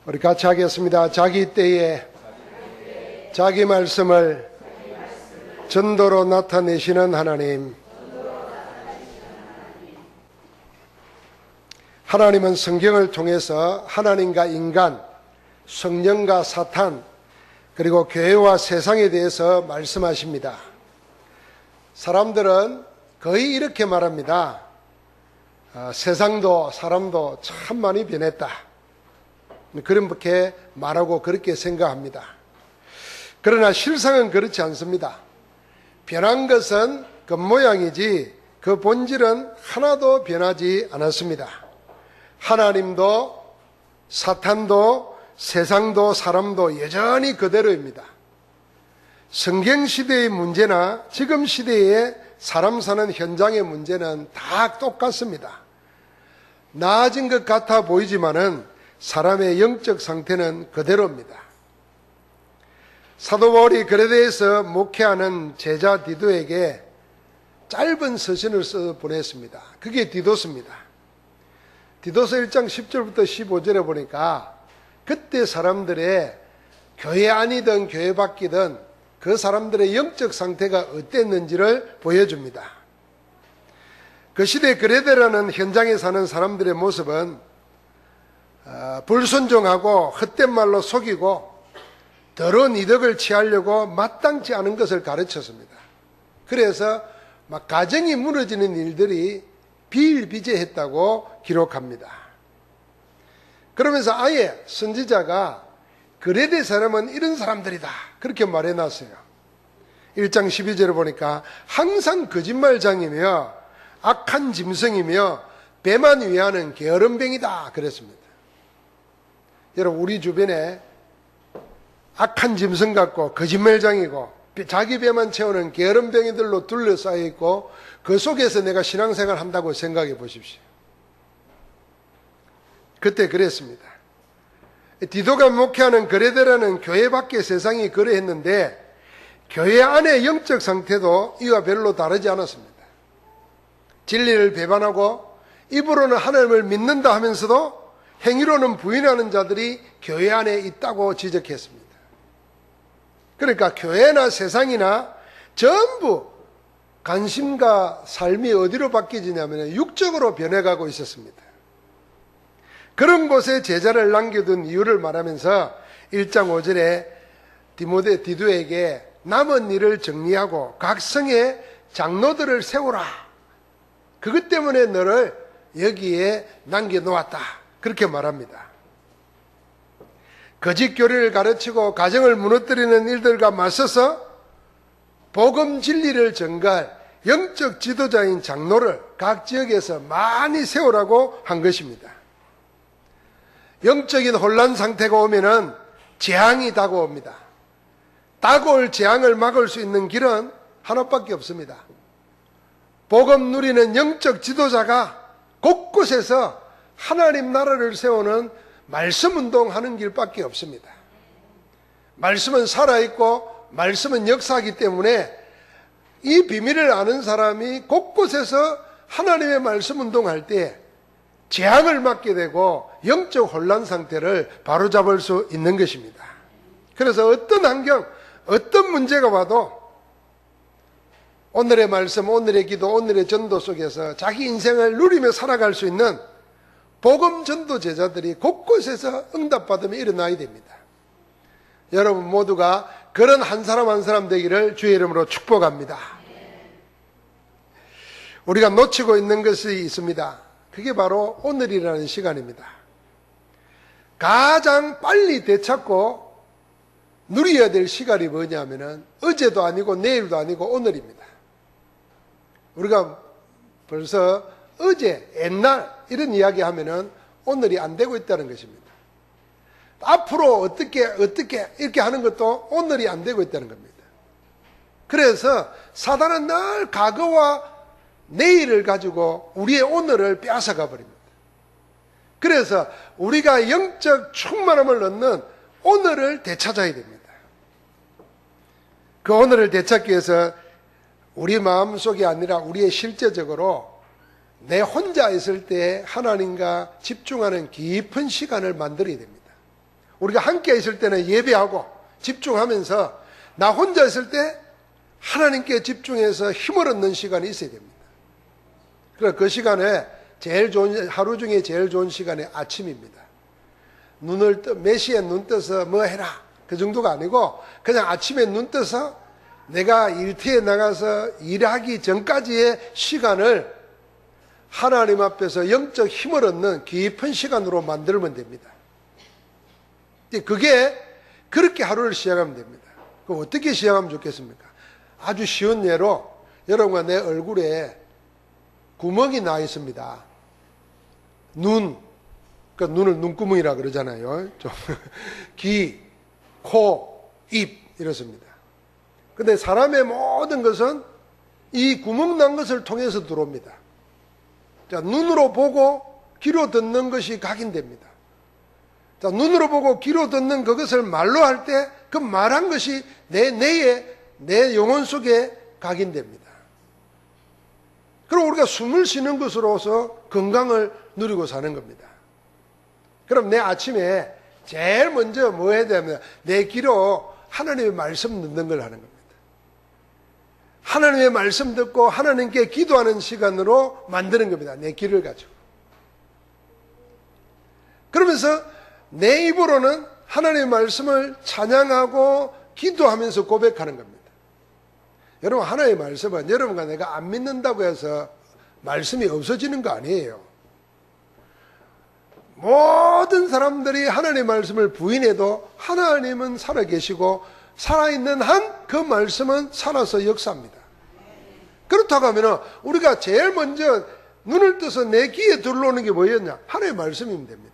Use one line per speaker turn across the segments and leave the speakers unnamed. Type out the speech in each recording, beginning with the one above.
우리 같이 하겠습니다. 자기 때에 자기 말씀을 전도로 나타내시는 하나님. 하나님은 성경을 통해서 하나님과 인간, 성령과 사탄, 그리고 교회와 세상에 대해서 말씀하십니다. 사람들은 거의 이렇게 말합니다. 세상도 사람도 참 많이 변했다. 그렇게 말하고 그렇게 생각합니다. 그러나 실상은 그렇지 않습니다. 변한 것은 겉모양이지 그 본질은 하나도 변하지 않았습니다. 하나님도 사탄도 세상도 사람도 여전히 그대로입니다. 성경시대의 문제나 지금 시대에 사람 사는 현장의 문제는 다 똑같습니다. 나아진 것 같아 보이지만은 사람의 영적 상태는 그대로입니다. 사도 바울이 그레데에서 목회하는 제자 디도에게 짧은 서신을 써 보냈습니다. 그게 디도서입니다. 디도서 1장 10절부터 15절에 보니까 그때 사람들의 교회 안이든 교회 밖이든 그 사람들의 영적 상태가 어땠는지를 보여줍니다. 그 시대 그레데라는 현장에 사는 사람들의 모습은 불순종하고 헛된 말로 속이고 더러운 이득을 취하려고 마땅치 않은 것을 가르쳤습니다. 그래서 막 가정이 무너지는 일들이 비일비재했다고 기록합니다. 그러면서 아예 선지자가 그레데 사람은 이런 사람들이다 그렇게 말해놨어요. 1장 12절을 보니까 항상 거짓말장이며 악한 짐승이며 배만 위하는 게으름뱅이다 그랬습니다. 여러분, 우리 주변에 악한 짐승 같고 거짓말장이고 자기 배만 채우는 게으름뱅이들로 둘러싸여 있고 그 속에서 내가 신앙생활 한다고 생각해 보십시오. 그때 그랬습니다. 디도가 목회하는 그레데라는 교회 밖의 세상이 그러했는데 교회 안의 영적 상태도 이와 별로 다르지 않았습니다. 진리를 배반하고 입으로는 하나님을 믿는다 하면서도 행위로는 부인하는 자들이 교회 안에 있다고 지적했습니다. 그러니까 교회나 세상이나 전부 관심과 삶이 어디로 바뀌지냐면 육적으로 변해가고 있었습니다. 그런 곳에 제자를 남겨둔 이유를 말하면서 1장 5절에 디도에게 남은 일을 정리하고 각 성에 장로들을 세우라. 그것 때문에 너를 여기에 남겨놓았다. 그렇게 말합니다. 거짓 교리를 가르치고 가정을 무너뜨리는 일들과 맞서서 복음 진리를 전가할 영적 지도자인 장로를 각 지역에서 많이 세우라고 한 것입니다. 영적인 혼란 상태가 오면은 재앙이 다가옵니다. 다가올 재앙을 막을 수 있는 길은 하나밖에 없습니다. 복음 누리는 영적 지도자가 곳곳에서 하나님 나라를 세우는 말씀 운동하는 길밖에 없습니다. 말씀은 살아있고 말씀은 역사하기 때문에 이 비밀을 아는 사람이 곳곳에서 하나님의 말씀 운동할 때 재앙을 막게 되고 영적 혼란 상태를 바로잡을 수 있는 것입니다. 그래서 어떤 환경, 어떤 문제가 와도 오늘의 말씀, 오늘의 기도, 오늘의 전도 속에서 자기 인생을 누리며 살아갈 수 있는 복음 전도 제자들이 곳곳에서 응답받으며 일어나야 됩니다. 여러분 모두가 그런 한 사람 한 사람 되기를 주의 이름으로 축복합니다. 우리가 놓치고 있는 것이 있습니다. 그게 바로 오늘이라는 시간입니다. 가장 빨리 되찾고 누려야 될 시간이 뭐냐면은 어제도 아니고 내일도 아니고 오늘입니다. 우리가 벌써 어제, 옛날 이런 이야기 하면은 오늘이 안 되고 있다는 것입니다. 앞으로 어떻게 이렇게 하는 것도 오늘이 안 되고 있다는 겁니다. 그래서 사단은 늘 과거와 내일을 가지고 우리의 오늘을 빼앗아가 버립니다. 그래서 우리가 영적 충만함을 얻는 오늘을 되찾아야 됩니다. 그 오늘을 되찾기 위해서 우리 마음속이 아니라 우리의 실제적으로 내 혼자 있을 때 하나님과 집중하는 깊은 시간을 만들어야 됩니다. 우리가 함께 있을 때는 예배하고 집중하면서 나 혼자 있을 때 하나님께 집중해서 힘을 얻는 시간이 있어야 됩니다. 그래서 그 시간에 하루 중에 제일 좋은 시간이 아침입니다. 몇 시에 눈 떠서 뭐 해라 그 정도가 아니고 그냥 아침에 눈 떠서 내가 일터에 나가서 일하기 전까지의 시간을 하나님 앞에서 영적 힘을 얻는 깊은 시간으로 만들면 됩니다. 그게 그렇게 하루를 시작하면 됩니다. 그럼 어떻게 시작하면 좋겠습니까? 아주 쉬운 예로 여러분과 내 얼굴에 구멍이 나 있습니다. 그러니까 눈을 눈구멍이라 그러잖아요. 귀, 코, 입 이렇습니다. 근데 사람의 모든 것은 이 구멍 난 것을 통해서 들어옵니다. 자, 눈으로 보고 귀로 듣는 것이 각인됩니다. 자, 눈으로 보고 귀로 듣는 그것을 말로 할 때 그 말한 것이 내 영혼 속에 각인됩니다. 그럼 우리가 숨을 쉬는 것으로서 건강을 누리고 사는 겁니다. 그럼 내 아침에 제일 먼저 뭐 해야 되냐면 내 귀로 하나님의 말씀 듣는 걸 하는 겁니다. 하나님의 말씀 듣고 하나님께 기도하는 시간으로 만드는 겁니다. 내 귀를 가지고. 그러면서 내 입으로는 하나님의 말씀을 찬양하고 기도하면서 고백하는 겁니다. 여러분, 하나님의 말씀은 여러분과 내가 안 믿는다고 해서 말씀이 없어지는 거 아니에요. 모든 사람들이 하나님의 말씀을 부인해도 하나님은 살아계시고 살아있는 한 그 말씀은 살아서 역사합니다. 그렇다고 하면 우리가 제일 먼저 눈을 떠서 내 귀에 들어오는 게 뭐였냐? 하나님의 말씀이면 됩니다.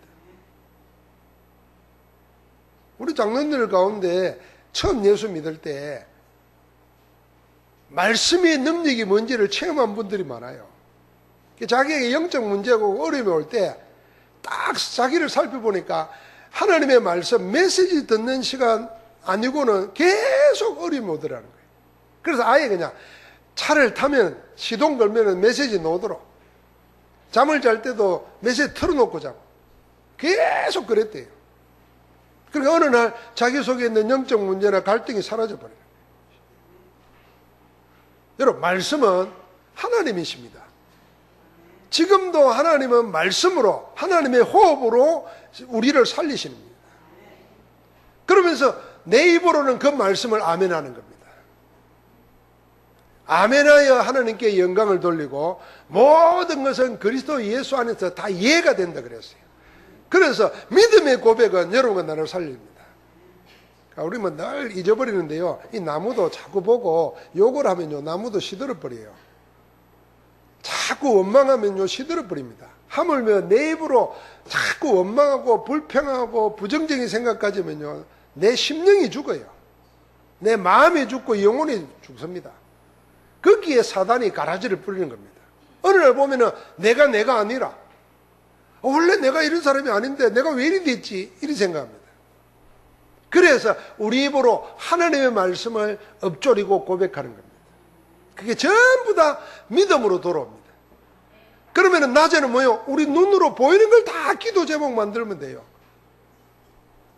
우리 장로님들 가운데 처음 예수 믿을 때 말씀의 능력이 뭔지를 체험한 분들이 많아요. 자기에게 영적 문제고 어려움이 올 때 딱 자기를 살펴보니까 하나님의 말씀, 메시지 듣는 시간 아니고는 계속 어려움이 오더라는 거예요. 그래서 아예 그냥 차를 타면 시동 걸면 메시지 놓도록, 잠을 잘 때도 메시지 틀어놓고 자고 계속 그랬대요. 그러니까 어느 날 자기 속에 있는 영적 문제나 갈등이 사라져버려요. 여러분, 말씀은 하나님이십니다. 지금도 하나님은 말씀으로, 하나님의 호흡으로 우리를 살리시는 겁니다. 그러면서 내 입으로는 그 말씀을 아멘하는 겁니다. 아멘하여 하나님께 영광을 돌리고 모든 것은 그리스도 예수 안에서 다 이해가 된다 그랬어요. 그래서 믿음의 고백은 여러분과 나를 살립니다. 우리 뭐 늘 잊어버리는데요, 이 나무도 자꾸 보고 욕을 하면요 나무도 시들어버려요. 자꾸 원망하면요 시들어버립니다. 하물며 내 입으로 자꾸 원망하고 불평하고 부정적인 생각 가지면요 내 심령이 죽어요. 내 마음이 죽고 영혼이 죽습니다. 거기에 사단이 가라지를 뿌리는 겁니다. 어느 날 보면은 내가 아니라 원래 내가 이런 사람이 아닌데 내가 왜 이리 됐지? 이리 생각합니다. 그래서 우리 입으로 하나님의 말씀을 읊조리고 고백하는 겁니다. 그게 전부 다 믿음으로 돌아옵니다. 그러면 낮에는 뭐요? 우리 눈으로 보이는 걸 다 기도 제목 만들면 돼요.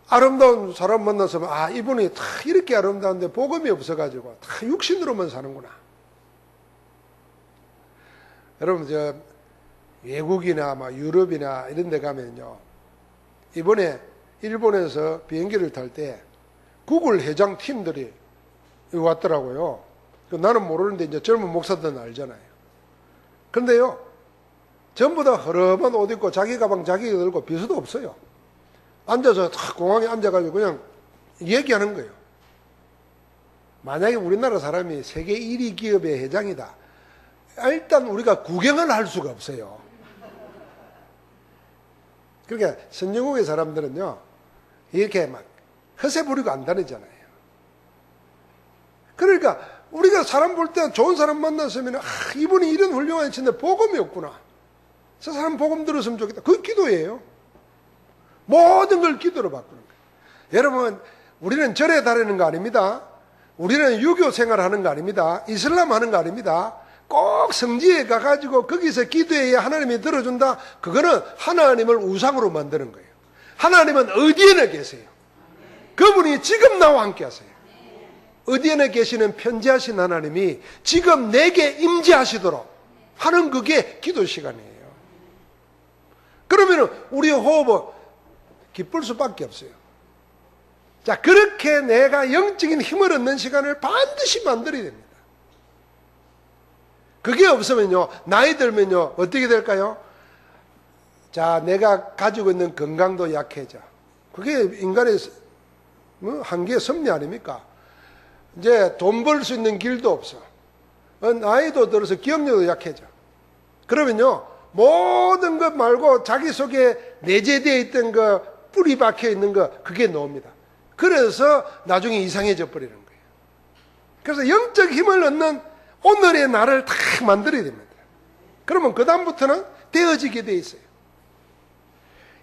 아름다운 사람 만나서 이분이 다 이렇게 아름다운데 복음이 없어가지고 다 육신으로만 사는구나. 여러분, 외국이나 유럽이나 이런 데 가면요, 이번에 일본에서 비행기를 탈 때 구글 회장 팀들이 왔더라고요. 나는 모르는데 이제 젊은 목사들은 알잖아요. 그런데요, 전부 다 허름한 옷 입고 자기 가방 자기가 들고 비수도 없어요. 앉아서 탁 공항에 앉아가지고 그냥 얘기하는 거예요. 만약에 우리나라 사람이 세계 1위 기업의 회장이다, 일단 우리가 구경을 할 수가 없어요. 그러니까 선진국의 사람들은요 이렇게 막 허세 부리고 안 다니잖아요. 그러니까 우리가 사람 볼 때 좋은 사람 만났으면 이분이 이런 훌륭한 친데 복음이 없구나, 저 사람 복음 들었으면 좋겠다, 그건 기도예요. 모든 걸 기도로 바꾸는 거예요. 여러분, 우리는 절에 다니는 거 아닙니다. 우리는 유교 생활하는 거 아닙니다. 이슬람 하는 거 아닙니다. 꼭 성지에 가가지고 거기서 기도해야 하나님이 들어준다. 그거는 하나님을 우상으로 만드는 거예요. 하나님은 어디에나 계세요. 그분이 지금 나와 함께 하세요. 어디에나 계시는 편지하신 하나님이 지금 내게 임재하시도록 하는 그게 기도 시간이에요. 그러면 우리의 호흡은 기쁠 수밖에 없어요. 자, 그렇게 내가 영적인 힘을 얻는 시간을 반드시 만들어야 됩니다. 그게 없으면요, 나이 들면요, 어떻게 될까요? 자, 내가 가지고 있는 건강도 약해져. 그게 인간의 한계의 섭리 아닙니까? 이제 돈 벌 수 있는 길도 없어. 나이도 들어서 기억력도 약해져. 그러면요, 모든 것 말고 자기 속에 내재되어 있던 거, 뿌리 박혀 있는 거, 그게 나옵니다. 그래서 나중에 이상해져 버리는 거예요. 그래서 영적 힘을 얻는 오늘의 나를 다 만들어야 됩니다. 그러면 그 다음부터는 되어지게 돼 있어요.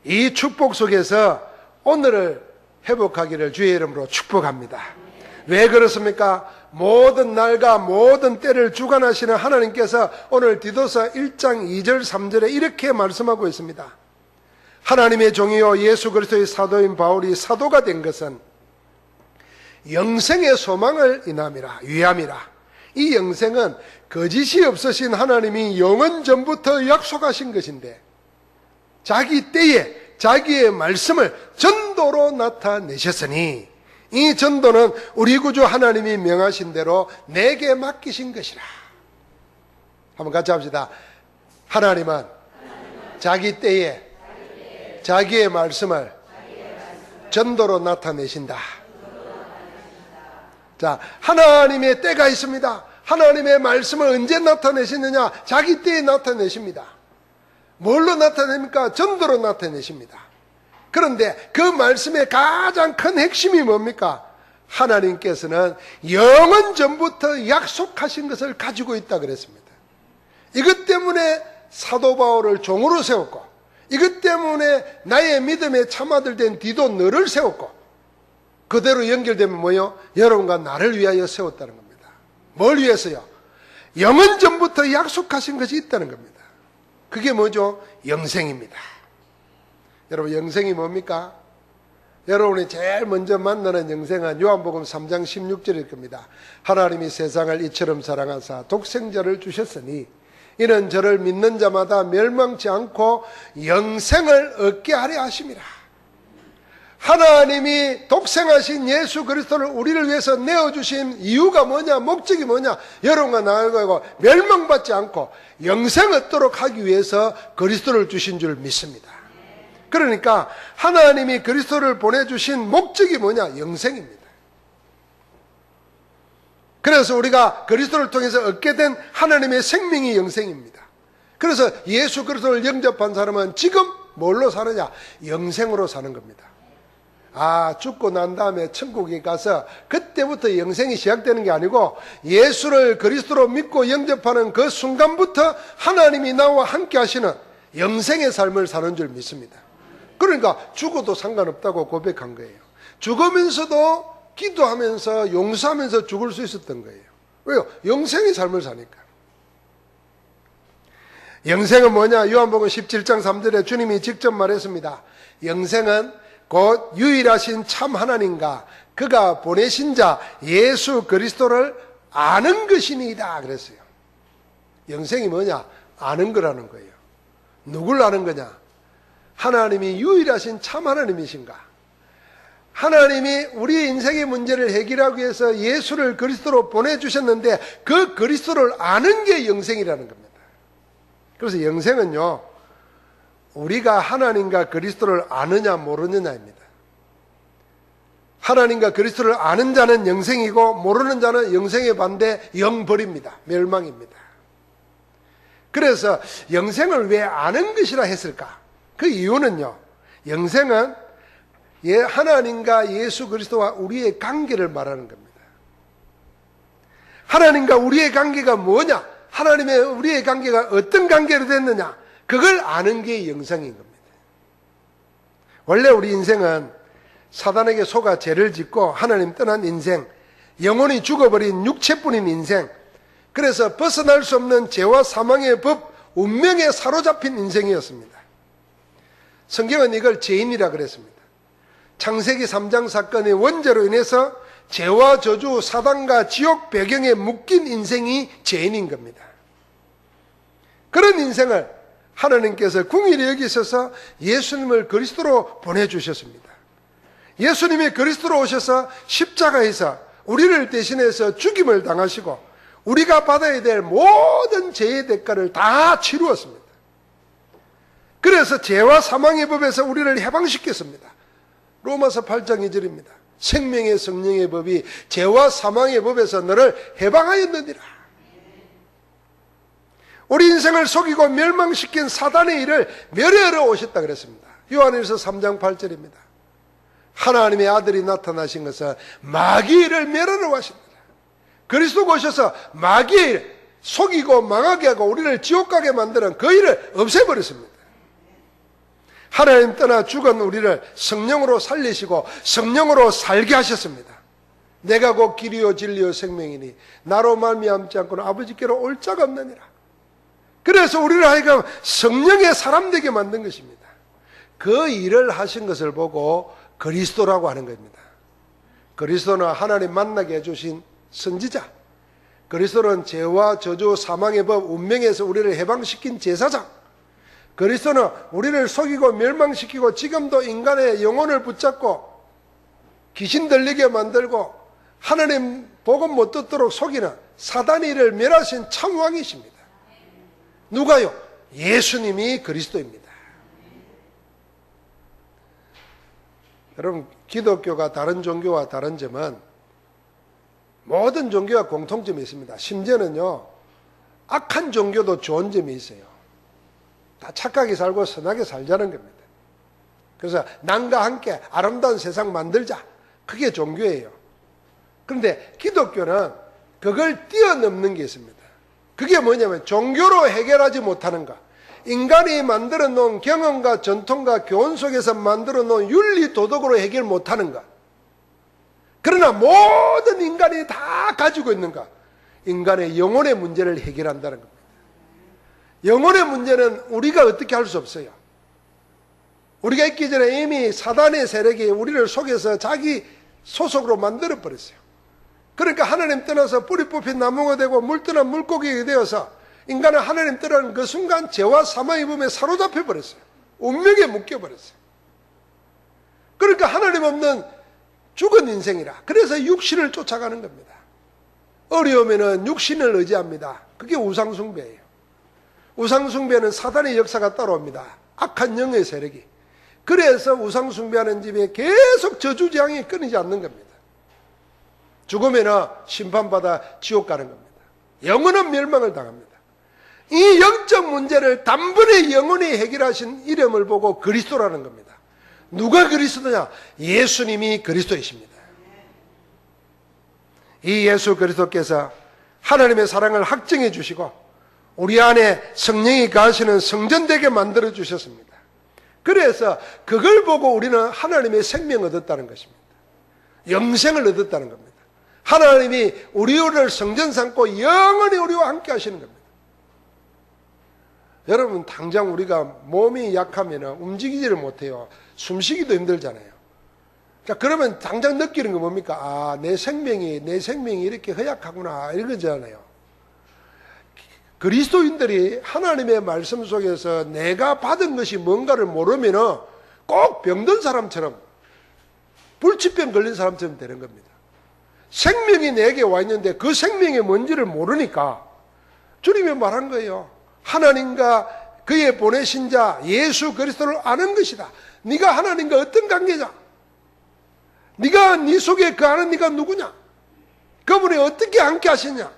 이 축복 속에서 오늘을 회복하기를 주의 이름으로 축복합니다. 왜 그렇습니까? 모든 날과 모든 때를 주관하시는 하나님께서 오늘 디도서 1장 2절 3절에 이렇게 말씀하고 있습니다. 하나님의 종이요 예수 그리스도의 사도인 바울이 사도가 된 것은 영생의 소망을 위함이라. 이 영생은 거짓이 없으신 하나님이 영원 전부터 약속하신 것인데 자기 때에 자기의 말씀을 전도로 나타내셨으니 이 전도는 우리 구주 하나님이 명하신 대로 내게 맡기신 것이라. 한번 같이 합시다. 하나님은 자기 때에 자기의 말씀을 전도로 나타내신다. 자, 하나님의 때가 있습니다. 하나님의 말씀을 언제 나타내시느냐? 자기 때에 나타내십니다. 뭘로 나타냅니까? 전도로 나타내십니다. 그런데 그 말씀의 가장 큰 핵심이 뭡니까? 하나님께서는 영원 전부터 약속하신 것을 가지고 있다 그랬습니다. 이것 때문에 사도 바울을 종으로 세웠고, 이것 때문에 나의 믿음의 참아들 된 디도 너를 세웠고, 그대로 연결되면 뭐요? 여러분과 나를 위하여 세웠다는 겁니다. 뭘 위해서요? 영원 전부터 약속하신 것이 있다는 겁니다. 그게 뭐죠? 영생입니다. 여러분, 영생이 뭡니까? 여러분이 제일 먼저 만나는 영생은 요한복음 3장 16절일 겁니다. 하나님이 세상을 이처럼 사랑하사 독생자를 주셨으니 이는 저를 믿는 자마다 멸망치 않고 영생을 얻게 하려 하심이라. 하나님이 독생하신 예수 그리스도를 우리를 위해서 내어주신 이유가 뭐냐? 목적이 뭐냐? 여러분과 나하고 멸망받지 않고 영생 얻도록 하기 위해서 그리스도를 주신 줄 믿습니다. 그러니까 하나님이 그리스도를 보내주신 목적이 뭐냐? 영생입니다. 그래서 우리가 그리스도를 통해서 얻게 된 하나님의 생명이 영생입니다. 그래서 예수 그리스도를 영접한 사람은 지금 뭘로 사느냐? 영생으로 사는 겁니다. 아, 죽고 난 다음에 천국에 가서 그때부터 영생이 시작되는 게 아니고 예수를 그리스도로 믿고 영접하는 그 순간부터 하나님이 나와 함께 하시는 영생의 삶을 사는 줄 믿습니다. 그러니까 죽어도 상관없다고 고백한 거예요. 죽으면서도 기도하면서 용서하면서 죽을 수 있었던 거예요. 왜요? 영생의 삶을 사니까. 영생은 뭐냐? 요한복음 17장 3절에 주님이 직접 말했습니다. 영생은 곧 유일하신 참 하나님과 그가 보내신 자 예수 그리스도를 아는 것이니이다 그랬어요. 영생이 뭐냐? 아는 거라는 거예요. 누굴 아는 거냐? 하나님이 유일하신 참 하나님이신가? 하나님이 우리 인생의 문제를 해결하기 위해서 예수를 그리스도로 보내주셨는데 그 그리스도를 아는 게 영생이라는 겁니다. 그래서 영생은요, 우리가 하나님과 그리스도를 아느냐 모르느냐입니다. 하나님과 그리스도를 아는 자는 영생이고 모르는 자는 영생의 반대 영벌입니다. 멸망입니다. 그래서 영생을 왜 아는 것이라 했을까? 그 이유는요, 영생은 하나님과 예수 그리스도와 우리의 관계를 말하는 겁니다. 하나님과 우리의 관계가 뭐냐? 하나님의 우리의 관계가 어떤 관계로 됐느냐? 그걸 아는 게 영생인 겁니다. 원래 우리 인생은 사단에게 속아 죄를 짓고 하나님 떠난 인생, 영혼이 죽어버린 육체뿐인 인생, 그래서 벗어날 수 없는 죄와 사망의 법, 운명에 사로잡힌 인생이었습니다. 성경은 이걸 죄인이라 그랬습니다. 창세기 3장 사건의 원죄로 인해서 죄와 저주, 사단과 지옥 배경에 묶인 인생이 죄인인 겁니다. 그런 인생을 하나님께서 궁일이 여기셔서 예수님을 그리스도로 보내주셨습니다. 예수님이 그리스도로 오셔서 십자가에서 우리를 대신해서 죽임을 당하시고 우리가 받아야 될 모든 죄의 대가를 다 치루었습니다. 그래서 죄와 사망의 법에서 우리를 해방시켰습니다. 로마서 8장 2절입니다. 생명의 성령의 법이 죄와 사망의 법에서 너를 해방하였느니라. 우리 인생을 속이고 멸망시킨 사단의 일을 멸하러 오셨다 그랬습니다. 요한일서 3장 8절입니다. 하나님의 아들이 나타나신 것은 마귀의 일을 멸하러 왔습니다. 그리스도가 오셔서 마귀의 일, 속이고 망하게 하고 우리를 지옥 가게 만드는 그 일을 없애버렸습니다. 하나님 떠나 죽은 우리를 성령으로 살리시고 성령으로 살게 하셨습니다. 내가 곧 길이요 진리요 생명이니 나로 말미암지 않고는 아버지께로 올 자가 없느니라. 그래서 우리를 하여금 성령의 사람 되게 만든 것입니다. 그 일을 하신 것을 보고 그리스도라고 하는 겁니다. 그리스도는 하나님 만나게 해주신 선지자, 그리스도는 죄와 저주 사망의 법 운명에서 우리를 해방시킨 제사장, 그리스도는 우리를 속이고 멸망시키고 지금도 인간의 영혼을 붙잡고 귀신 들리게 만들고 하나님 복음 못 듣도록 속이는 사단의 일을 멸하신 참왕이십니다. 누가요? 예수님이 그리스도입니다. 여러분, 기독교가 다른 종교와 다른 점은 모든 종교와 공통점이 있습니다. 심지어는요, 악한 종교도 좋은 점이 있어요. 다 착하게 살고 선하게 살자는 겁니다. 그래서 남과 함께 아름다운 세상 만들자. 그게 종교예요. 그런데 기독교는 그걸 뛰어넘는 게 있습니다. 그게 뭐냐면 종교로 해결하지 못하는 것. 인간이 만들어 놓은 경험과 전통과 교훈 속에서 만들어 놓은 윤리 도덕으로 해결 못하는 것. 그러나 모든 인간이 다 가지고 있는 것. 인간의 영혼의 문제를 해결한다는 겁니다. 영혼의 문제는 우리가 어떻게 할 수 없어요. 우리가 있기 전에 이미 사단의 세력이 우리를 속여서 자기 소속으로 만들어버렸어요. 그러니까 하나님 떠나서 뿌리 뽑힌 나무가 되고 물 떠난 물고기가 되어서 인간은 하나님 떠나는 그 순간 죄와 사망의 범에 사로잡혀 버렸어요. 운명에 묶여버렸어요. 그러니까 하나님 없는 죽은 인생이라. 그래서 육신을 쫓아가는 겁니다. 어려우면은 육신을 의지합니다. 그게 우상숭배예요. 우상숭배는 사단의 역사가 따라옵니다. 악한 영의 세력이. 그래서 우상숭배하는 집에 계속 저주재앙이 끊이지 않는 겁니다. 죽으면은 심판받아 지옥 가는 겁니다. 영원한 멸망을 당합니다. 이 영적 문제를 단번에 영원히 해결하신 이름을 보고 그리스도라는 겁니다. 누가 그리스도냐? 예수님이 그리스도이십니다. 이 예수 그리스도께서 하나님의 사랑을 확증해 주시고 우리 안에 성령이 가시는 성전되게 만들어 주셨습니다. 그래서 그걸 보고 우리는 하나님의 생명을 얻었다는 것입니다. 영생을 얻었다는 겁니다. 하나님이 우리를 성전 삼고 영원히 우리와 함께 하시는 겁니다. 여러분, 당장 우리가 몸이 약하면 움직이지를 못해요. 숨쉬기도 힘들잖아요. 자, 그러면 당장 느끼는 거 뭡니까? 아, 내 생명이 이렇게 허약하구나, 이러잖아요. 그리스도인들이 하나님의 말씀 속에서 내가 받은 것이 뭔가를 모르면은 꼭 병든 사람처럼, 불치병 걸린 사람처럼 되는 겁니다. 생명이 내게 와 있는데 그 생명이 뭔지를 모르니까 주님이 말한 거예요. 하나님과 그의 보내신 자 예수 그리스도를 아는 것이다. 네가 하나님과 어떤 관계냐? 네가 네 속에 그 아는 네가 누구냐? 그분이 어떻게 함께 하시냐?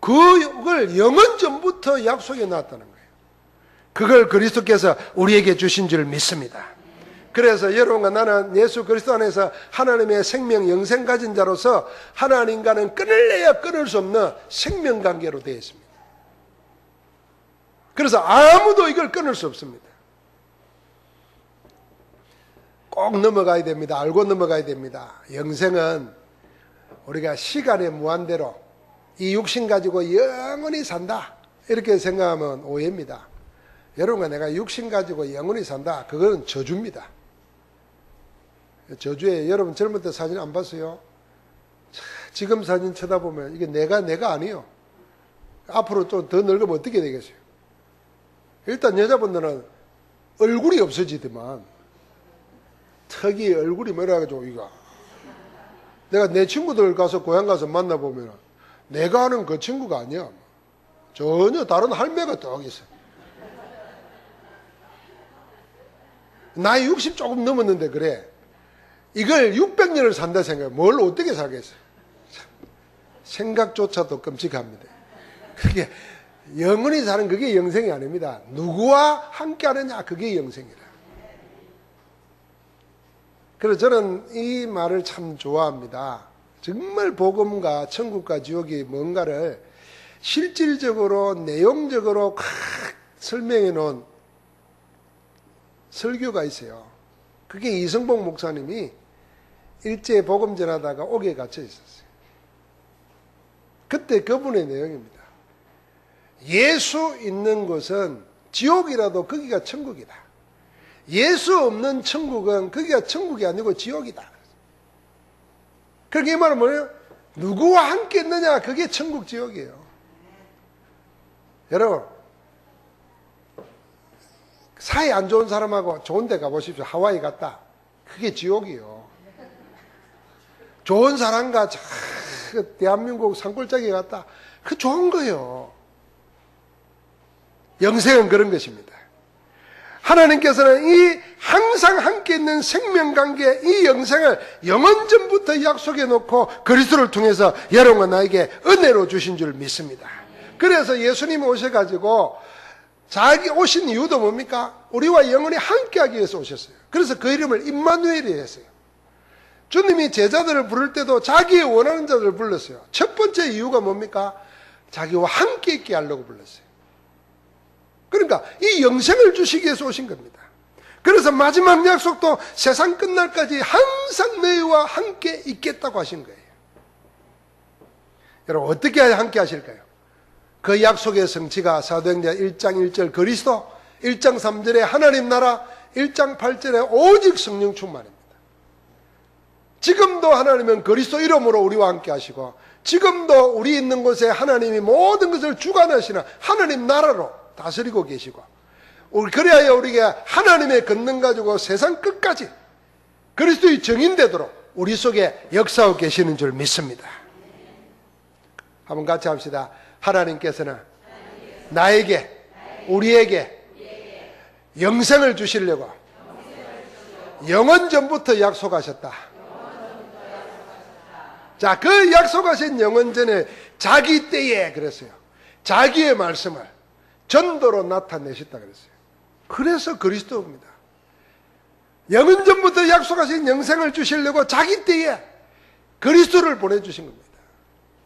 그걸 영원 전부터 약속해 놨다는 거예요. 그걸 그리스도께서 우리에게 주신 줄 믿습니다. 그래서 여러분과 나는 예수 그리스도 안에서 하나님의 생명 영생 가진 자로서 하나님과는 끊을래야 끊을 수 없는 생명 관계로 되어 있습니다. 그래서 아무도 이걸 끊을 수 없습니다. 꼭 넘어가야 됩니다. 알고 넘어가야 됩니다. 영생은 우리가 시간의 무한대로 이 육신 가지고 영원히 산다, 이렇게 생각하면 오해입니다. 여러분과 내가 육신 가지고 영원히 산다, 그거는 저주입니다. 저주에 여러분 젊을 때 사진 안 봤어요? 지금 사진 쳐다보면 이게 내가 아니요. 앞으로 좀 더 늙으면 어떻게 되겠어요? 일단 여자분들은 얼굴이 없어지더만 턱이 얼굴이 뭐라가지고 이거 내가 내 친구들 가서 고향 가서 만나보면 내가 아는 그 친구가 아니야. 전혀 다른 할매가 딱 있어. 나이 60 조금 넘었는데 그래. 이걸 600년을 산다 생각해. 뭘 어떻게 살겠어요? 생각조차도 끔찍합니다. 그게 영원히 사는 그게 영생이 아닙니다. 누구와 함께 하느냐 그게 영생이라. 그래서 저는 이 말을 참 좋아합니다. 정말 복음과 천국과 지옥이 뭔가를 실질적으로 내용적으로 설명해 놓은 설교가 있어요. 그게 이성복 목사님이 일제 복음 전하다가 옥에 갇혀 있었어요. 그때 그분의 내용입니다. 예수 있는 곳은 지옥이라도 거기가 천국이다. 예수 없는 천국은 거기가 천국이 아니고 지옥이다. 그러니까 이 말은 뭐예요? 누구와 함께 있느냐 그게 천국 지옥이에요. 여러분 사이 안 좋은 사람하고 좋은 데 가보십시오. 하와이 갔다. 그게 지옥이에요. 좋은 사람과 대한민국 산골짜기 갔다. 그 좋은 거예요. 영생은 그런 것입니다. 하나님께서는 이 항상 함께 있는 생명관계 이 영생을 영원전부터 약속해 놓고 그리스도를 통해서 여러분과 나에게 은혜로 주신 줄 믿습니다. 그래서 예수님이 오셔가지고 자기 오신 이유도 뭡니까? 우리와 영원히 함께하기 위해서 오셨어요. 그래서 그 이름을 임마누엘이 했어요. 주님이 제자들을 부를 때도 자기의 원하는 자들을 불렀어요. 첫 번째 이유가 뭡니까? 자기와 함께 있게 하려고 불렀어요. 그러니까 이 영생을 주시기 위해서 오신 겁니다. 그래서 마지막 약속도 세상 끝날까지 항상 너희와 함께 있겠다고 하신 거예요. 여러분 어떻게 함께 하실까요? 그 약속의 성취가 사도행전 1장 1절 그리스도, 1장 3절에 하나님 나라, 1장 8절에 오직 성령 충만입니다. 지금도 하나님은 그리스도 이름으로 우리와 함께 하시고 지금도 우리 있는 곳에 하나님이 모든 것을 주관하시는 하나님 나라로 다스리고 계시고 그래야 우리가 하나님의 권능 가지고 세상 끝까지 그리스도의 정인되도록 우리 속에 역사하고 계시는 줄 믿습니다. 한번 같이 합시다. 하나님께서는 나에게 우리에게 영생을 주시려고 영원 전부터 약속하셨다. 자, 그 약속하신 영원 전에 자기 때에 그랬어요. 자기의 말씀을 전도로 나타내셨다 그랬어요. 그래서 그리스도입니다. 영원 전부터 약속하신 영생을 주시려고 자기 때에 그리스도를 보내주신 겁니다.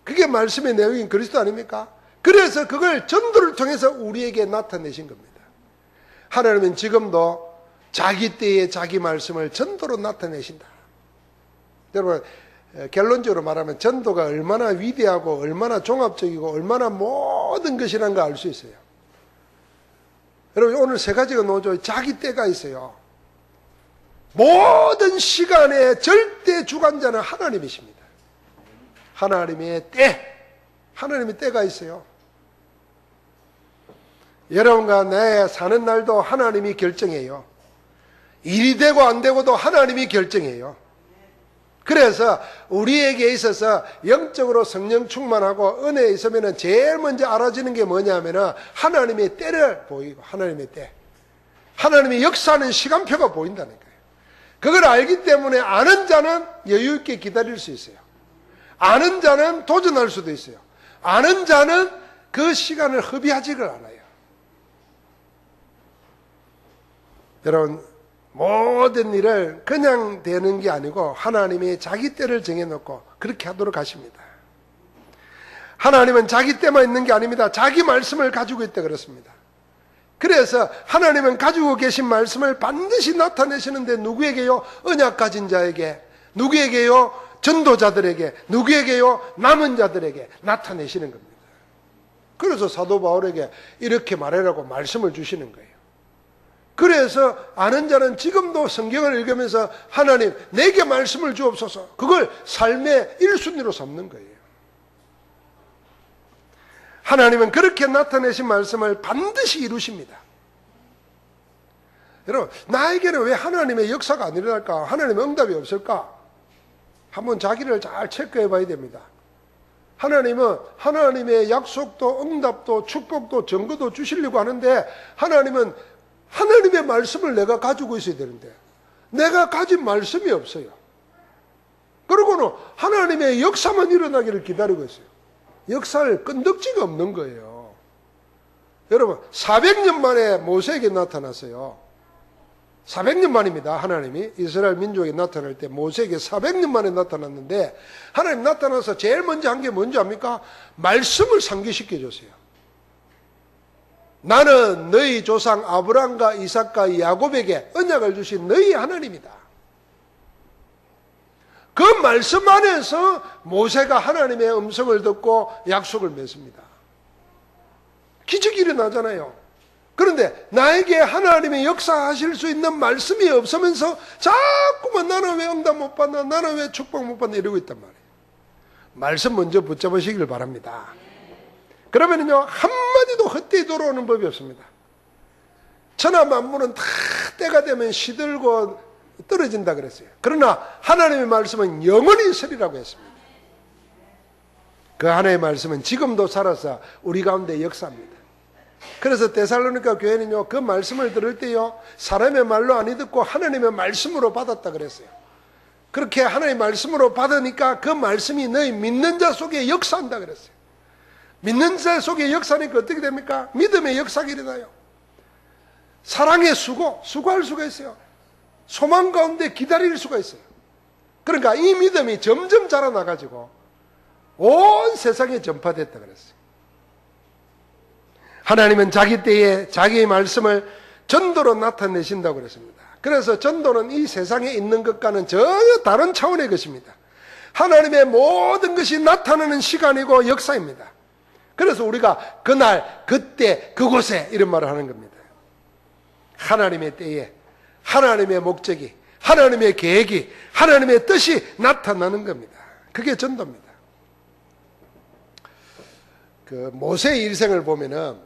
그게 말씀의 내용인 그리스도 아닙니까? 그래서 그걸 전도를 통해서 우리에게 나타내신 겁니다. 하나님은 지금도 자기 때에 자기 말씀을 전도로 나타내신다. 여러분 결론적으로 말하면 전도가 얼마나 위대하고 얼마나 종합적이고 얼마나 모든 것이라는 걸 알 수 있어요. 여러분 오늘 세 가지가 나오죠. 자기 때가 있어요. 모든 시간의 절대 주관자는 하나님이십니다. 하나님의 때, 하나님의 때가 있어요. 여러분과 내 사는 날도 하나님이 결정해요. 일이 되고 안 되고도 하나님이 결정해요. 그래서 우리에게 있어서 영적으로 성령 충만하고 은혜에 있으면 제일 먼저 알아지는 게 뭐냐면은 하나님의 때를 보이고 하나님의 때. 하나님이 역사하는 시간표가 보인다는 거예요. 그걸 알기 때문에 아는 자는 여유 있게 기다릴 수 있어요. 아는 자는 도전할 수도 있어요. 아는 자는 그 시간을 허비하지를 않아요. 여러분 모든 일을 그냥 되는 게 아니고 하나님이 자기 때를 정해놓고 그렇게 하도록 하십니다. 하나님은 자기 때만 있는 게 아닙니다. 자기 말씀을 가지고 있다 그렇습니다. 그래서 하나님은 가지고 계신 말씀을 반드시 나타내시는데 누구에게요? 언약 가진 자에게, 누구에게요? 전도자들에게, 누구에게요? 남은 자들에게 나타내시는 겁니다. 그래서 사도 바울에게 이렇게 말하라고 말씀을 주시는 거예요. 그래서 아는 자는 지금도 성경을 읽으면서 하나님 내게 말씀을 주옵소서, 그걸 삶의 1순위로 삼는 거예요. 하나님은 그렇게 나타내신 말씀을 반드시 이루십니다. 여러분, 나에게는 왜 하나님의 역사가 안 일어날까? 하나님의 응답이 없을까? 한번 자기를 잘 체크해 봐야 됩니다. 하나님은 하나님의 약속도 응답도 축복도 증거도 주시려고 하는데, 하나님은 하나님의 말씀을 내가 가지고 있어야 되는데 내가 가진 말씀이 없어요. 그러고는 하나님의 역사만 일어나기를 기다리고 있어요. 역사를 끈덕지가 없는 거예요. 여러분, 400년 만에 모세에게 나타났어요. 400년 만입니다. 하나님이 이스라엘 민족에 나타날 때 모세에게 400년 만에 나타났는데, 하나님 나타나서 제일 먼저 한 게 뭔지 압니까? 말씀을 상기시켜 줬어요. 나는 너희 조상 아브라함과 이삭과 야곱에게 언약을 주신 너희 하나님이다. 그 말씀 안에서 모세가 하나님의 음성을 듣고 약속을 맺습니다. 기적이 일어나잖아요. 그런데 나에게 하나님의 역사하실 수 있는 말씀이 없으면서 자꾸만 나는 왜 응답 못 받나, 나는 왜 축복 못 받나 이러고 있단 말이에요. 말씀 먼저 붙잡으시길 바랍니다. 그러면요, 한마디도 헛되이 돌아오는 법이 없습니다. 천하 만물은 다 때가 되면 시들고 떨어진다 그랬어요. 그러나 하나님의 말씀은 영원히 있으리라고 했습니다. 그 하나님의 말씀은 지금도 살아서 우리 가운데 역사합니다. 그래서 데살로니가 교회는요, 그 말씀을 들을 때요, 사람의 말로 아니 듣고 하나님의 말씀으로 받았다 그랬어요. 그렇게 하나님의 말씀으로 받으니까 그 말씀이 너희 믿는 자 속에 역사한다 그랬어요. 믿는 자 속에 역사니까 어떻게 됩니까? 믿음의 역사가 일어나요. 사랑의 수고할 수가 있어요. 소망 가운데 기다릴 수가 있어요. 그러니까 이 믿음이 점점 자라나가지고 온 세상에 전파됐다 그랬어요. 하나님은 자기 때에 자기의 말씀을 전도로 나타내신다고 그랬습니다. 그래서 전도는 이 세상에 있는 것과는 전혀 다른 차원의 것입니다. 하나님의 모든 것이 나타나는 시간이고 역사입니다. 그래서 우리가 그날, 그때, 그곳에 이런 말을 하는 겁니다. 하나님의 때에 하나님의 목적이, 하나님의 계획이, 하나님의 뜻이 나타나는 겁니다. 그게 전도입니다. 그 모세의 일생을 보면은,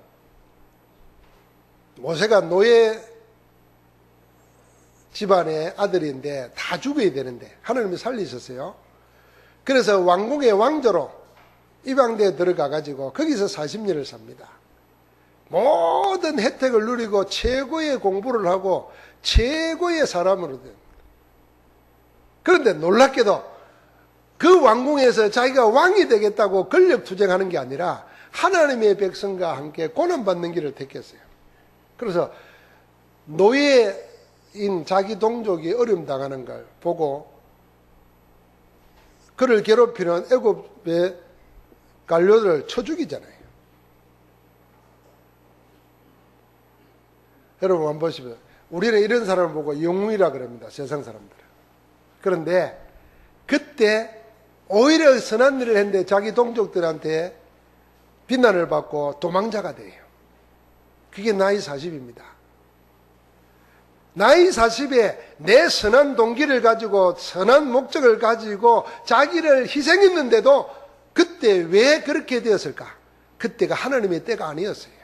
모세가 노예 집안의 아들인데 다 죽어야 되는데 하나님이 살리셨어요. 그래서 왕궁의 왕조로 이방대에 들어가 가지고 거기서 40년을 삽니다. 모든 혜택을 누리고 최고의 공부를 하고 최고의 사람으로 됩니다. 그런데 놀랍게도 그 왕궁에서 자기가 왕이 되겠다고 권력 투쟁하는 게 아니라 하나님의 백성과 함께 고난받는 길을 택했어요. 그래서 노예인 자기 동족이 어려움 당하는 걸 보고 그를 괴롭히는 애굽의 관료들을 쳐 죽이잖아요. 여러분 한번 보시면 우리는 이런 사람을 보고 영웅이라 그럽니다. 세상 사람들은. 그런데 그때 오히려 선한 일을 했는데 자기 동족들한테 비난을 받고 도망자가 돼요. 그게 나이 40입니다. 나이 40에 내 선한 동기를 가지고 선한 목적을 가지고 자기를 희생했는데도 그때 왜 그렇게 되었을까? 그때가 하나님의 때가 아니었어요.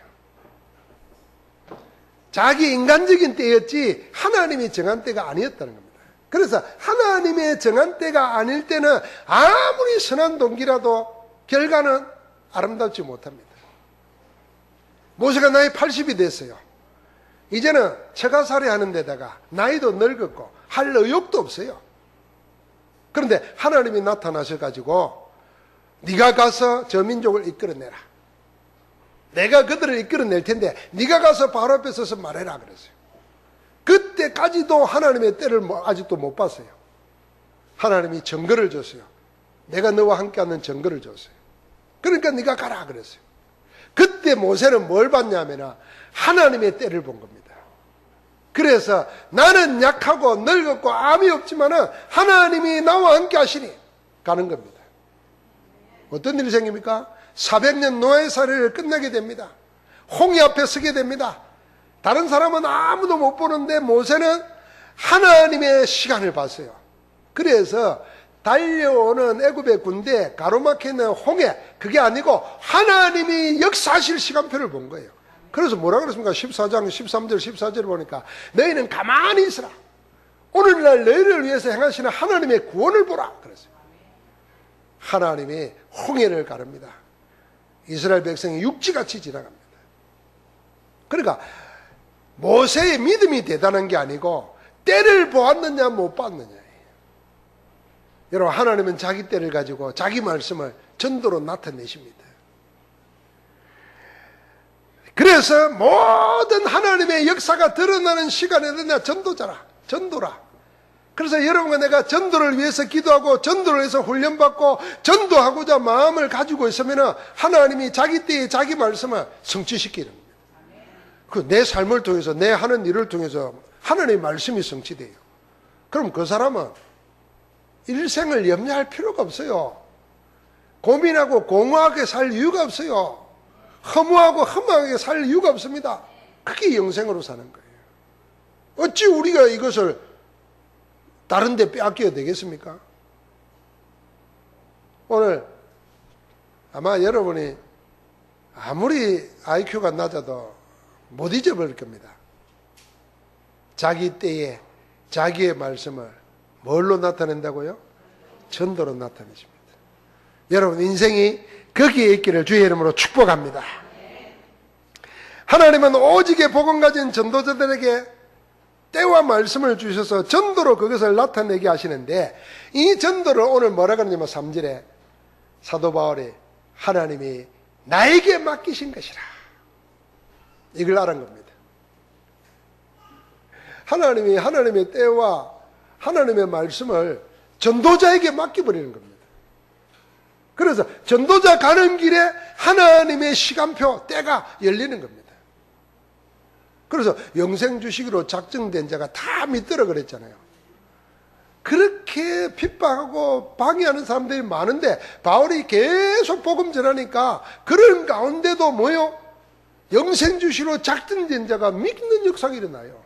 자기 인간적인 때였지 하나님이 정한 때가 아니었다는 겁니다. 그래서 하나님의 정한 때가 아닐 때는 아무리 선한 동기라도 결과는 아름답지 못합니다. 모세가 나이 80이 됐어요. 이제는 처가살이 하는 데다가 나이도 늙었고 할 의욕도 없어요. 그런데 하나님이 나타나셔가지고 네가 가서 저 민족을 이끌어내라. 내가 그들을 이끌어낼 텐데 네가 가서 바로 앞에 서서 말해라 그랬어요. 그때까지도 하나님의 때를 아직도 못 봤어요. 하나님이 증거를 줬어요. 내가 너와 함께하는 증거를 줬어요. 그러니까 네가 가라 그랬어요. 그때 모세는 뭘 봤냐면 하나님의 때를 본 겁니다. 그래서 나는 약하고 늙었고 암이 없지만 하나님이 나와 함께 하시니 가는 겁니다. 어떤 일이 생깁니까? 400년 노예살이를 끝내게 됩니다. 홍해 앞에 서게 됩니다. 다른 사람은 아무도 못 보는데 모세는 하나님의 시간을 봤어요. 그래서 달려오는 애굽의 군대, 가로막혀 있는 홍해, 그게 아니고 하나님이 역사하실 시간표를 본 거예요. 그래서 뭐라 그랬습니까? 14장 13절 14절 보니까 너희는 가만히 있으라. 오늘날 너희를 위해서 행하시는 하나님의 구원을 보라 그랬어요. 하나님이 홍해를 가릅니다. 이스라엘 백성이 육지같이 지나갑니다. 그러니까 모세의 믿음이 대단한 게 아니고 때를 보았느냐 못 봤느냐예요. 여러분, 하나님은 자기 때를 가지고 자기 말씀을 전도로 나타내십니다. 그래서 모든 하나님의 역사가 드러나는 시간에 내가 전도라. 그래서 여러분과 내가 전도를 위해서 기도하고 전도를 위해서 훈련받고 전도하고자 마음을 가지고 있으면 하나님이 자기 때에 자기 말씀을 성취시키는 겁니다. 내 삶을 통해서 내 하는 일을 통해서 하나님의 말씀이 성취돼요. 그럼 그 사람은 일생을 염려할 필요가 없어요. 고민하고 공허하게 살 이유가 없어요. 허무하고 허망하게 살 이유가 없습니다. 그게 영생으로 사는 거예요. 어찌 우리가 이것을 다른 데 빼앗겨야 되겠습니까? 오늘 아마 여러분이 아무리 IQ가 낮아도 못 잊어버릴 겁니다. 자기 때에 자기의 말씀을 뭘로 나타낸다고요? 전도로 나타내십니다. 여러분 인생이 거기에 있기를 주의 이름으로 축복합니다. 하나님은 오직의 복음 가진 전도자들에게 때와 말씀을 주셔서 전도로 그것을 나타내게 하시는데, 이 전도를 오늘 뭐라 그러냐면 3절에 사도 바울이 하나님이 나에게 맡기신 것이라, 이걸 알은 겁니다. 하나님이 하나님의 때와 하나님의 말씀을 전도자에게 맡겨버리는 겁니다. 그래서 전도자 가는 길에 하나님의 시간표, 때가 열리는 겁니다. 그래서 영생 주시기로 작정된 자가 다 믿더라 그랬잖아요. 그렇게 핍박하고 방해하는 사람들이 많은데 바울이 계속 복음 전하니까 그런 가운데도 뭐요? 영생 주시기로 작정된 자가 믿는 역사가 일어나요.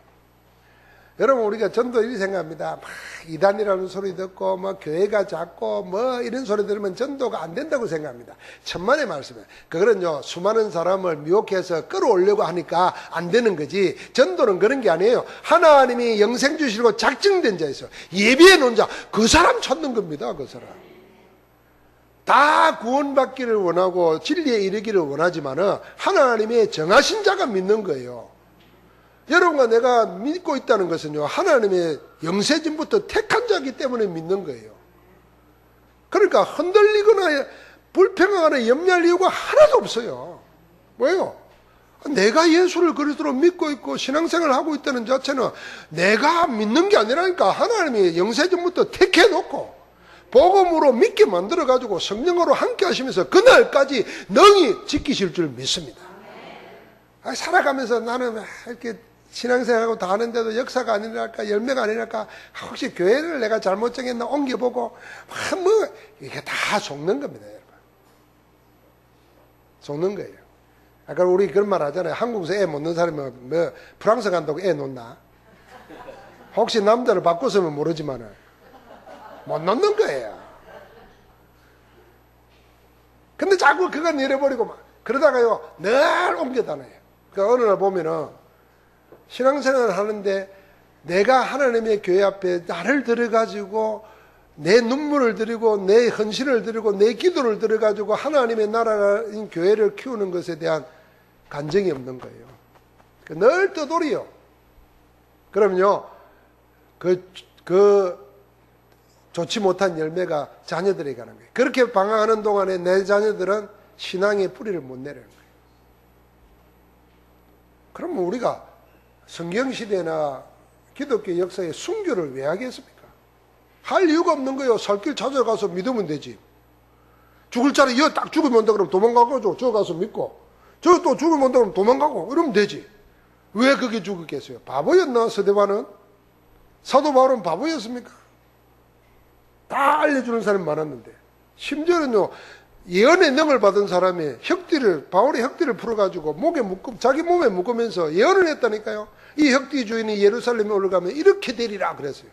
여러분, 우리가 전도 이렇게 생각합니다. 막 이단이라는 소리 듣고 교회가 작고 이런 소리 들으면 전도가 안 된다고 생각합니다. 천만의 말씀이에요. 그거는요, 수많은 사람을 미혹해서 끌어올려고 하니까 안 되는 거지, 전도는 그런 게 아니에요. 하나님이 영생 주시고 작정된 자 있어요. 예비해 놓은 자, 그 사람 찾는 겁니다. 그 사람 다 구원받기를 원하고 진리에 이르기를 원하지만은 하나님의 정하신 자가 믿는 거예요. 여러분과 내가 믿고 있다는 것은요, 하나님의 영세전부터 택한 자이기 때문에 믿는 거예요. 그러니까 흔들리거나 불평하거나 염려할 이유가 하나도 없어요. 뭐예요? 내가 예수를 그리스도로 믿고 있고 신앙생활을 하고 있다는 자체는 내가 믿는 게 아니라니까, 하나님이 영세전부터 택해놓고 복음으로 믿게 만들어가지고 성령으로 함께 하시면서 그날까지 능히 지키실 줄 믿습니다. 살아가면서 나는 이렇게 신앙생활하고 다 하는데도 역사가 안 일어날까, 열매가 안 일어날까, 혹시 교회를 내가 잘못 정했나 옮겨보고 이게 다 속는 겁니다. 여러분, 속는 거예요. 아까 우리 그런 말 하잖아요. 한국에서 애 못 낳는 사람은 프랑스 간다고 애 놓나? 혹시 남자를 바꿨으면 모르지만은 못 놓는 거예요. 근데 자꾸 그건 잃어버리고 그러다가요 늘 옮겨 다녀요. 그러니까 어느 날 보면은 신앙생활을 하는데 내가 하나님의 교회 앞에 나를 들어가지고 내 눈물을 드리고 내 헌신을 드리고 내 기도를 들어가지고 하나님의 나라인 교회를 키우는 것에 대한 간정이 없는 거예요. 늘 떠돌이요. 그러면요 그 좋지 못한 열매가 자녀들에게 가는 거예요. 그렇게 방황하는 동안에 내 자녀들은 신앙의 뿌리를 못 내리는 거예요. 그러면 우리가 성경시대나 기독교 역사에 순교를 왜 하겠습니까? 할 이유가 없는 거예요. 살 길 찾아가서 믿으면 되지. 죽을 자리 여기 딱 죽으면 온다 그러면 도망가고, 저 가서 믿고, 저 또 죽으면 온다 그러면 도망가고, 이러면 되지. 왜 그게 죽었겠어요? 바보였나 스데반은? 사도 바울은 바보였습니까? 다 알려주는 사람이 많았는데, 심지어는요 예언의 능을 받은 사람이 바울의 혁띠를 풀어가지고 자기 몸에 묶으면서 예언을 했다니까요. 이 혁띠 주인이 예루살렘에 올라가면 이렇게 되리라 그랬어요.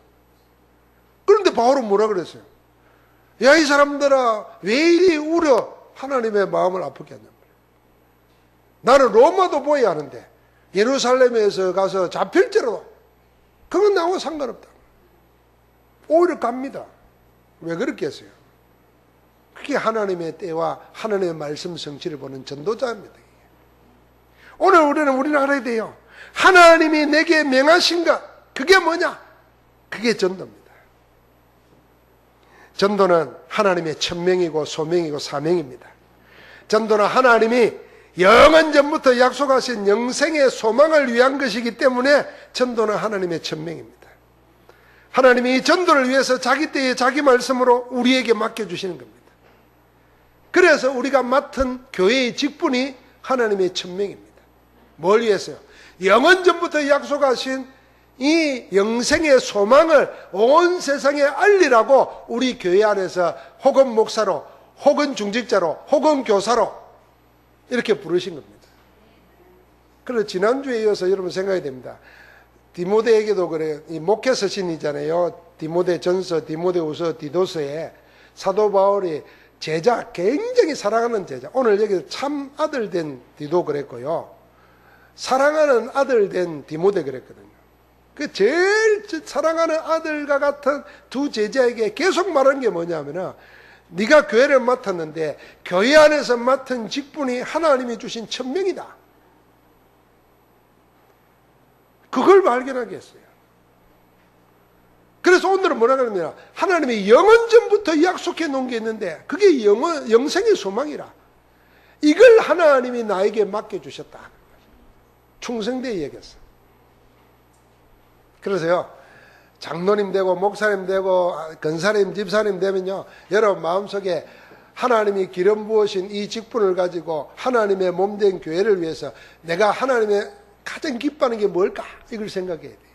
그런데 바울은 뭐라 그랬어요? 야, 이 사람들아, 왜 이리 우려 하나님의 마음을 아프게 하냐. 나는 로마도 보여야 하는데 예루살렘에서 가서 잡힐지라도 그건 나하고 상관없다. 오히려 갑니다. 왜 그렇게 했어요? 그게 하나님의 때와 하나님의 말씀 성취를 보는 전도자입니다. 오늘 우리는 알아야 돼요. 하나님이 내게 명하신 것, 그게 뭐냐? 그게 전도입니다. 전도는 하나님의 천명이고 소명이고 사명입니다. 전도는 하나님이 영원 전부터 약속하신 영생의 소망을 위한 것이기 때문에 전도는 하나님의 천명입니다. 하나님이 이 전도를 위해서 자기 때에 자기 말씀으로 우리에게 맡겨주시는 겁니다. 그래서 우리가 맡은 교회의 직분이 하나님의 천명입니다. 뭘 위해서요? 영원 전부터 약속하신 이 영생의 소망을 온 세상에 알리라고 우리 교회 안에서 혹은 목사로, 혹은 중직자로, 혹은 교사로 이렇게 부르신 겁니다. 그래서 지난주에 이어서 여러분 생각이 됩니다. 디모데에게도 그래요. 이 목회 서신이잖아요. 디모데전서, 디모데후서, 디도서에 사도 바울이 제자, 굉장히 사랑하는 제자. 오늘 여기 참 아들 된 디도 그랬고요. 사랑하는 아들 된 디모데 그랬거든요. 그 제일 사랑하는 아들과 같은 두 제자에게 계속 말한 게 뭐냐면은 네가 교회를 맡았는데 교회 안에서 맡은 직분이 하나님이 주신 천명이다. 그걸 발견하게 했어요. 그래서 오늘은 뭐라 그러냐, 하나님이 영원 전부터 약속해 놓은 게 있는데 그게 영생의 소망이라. 이걸 하나님이 나에게 맡겨주셨다. 충성되게 얘기했어. 그래서요, 장로님 되고 목사님 되고 권사님 집사님 되면요, 여러분 마음속에 하나님이 기름 부으신 이 직분을 가지고 하나님의 몸된 교회를 위해서 내가 하나님의 가장 기뻐하는 게 뭘까? 이걸 생각해야 돼요.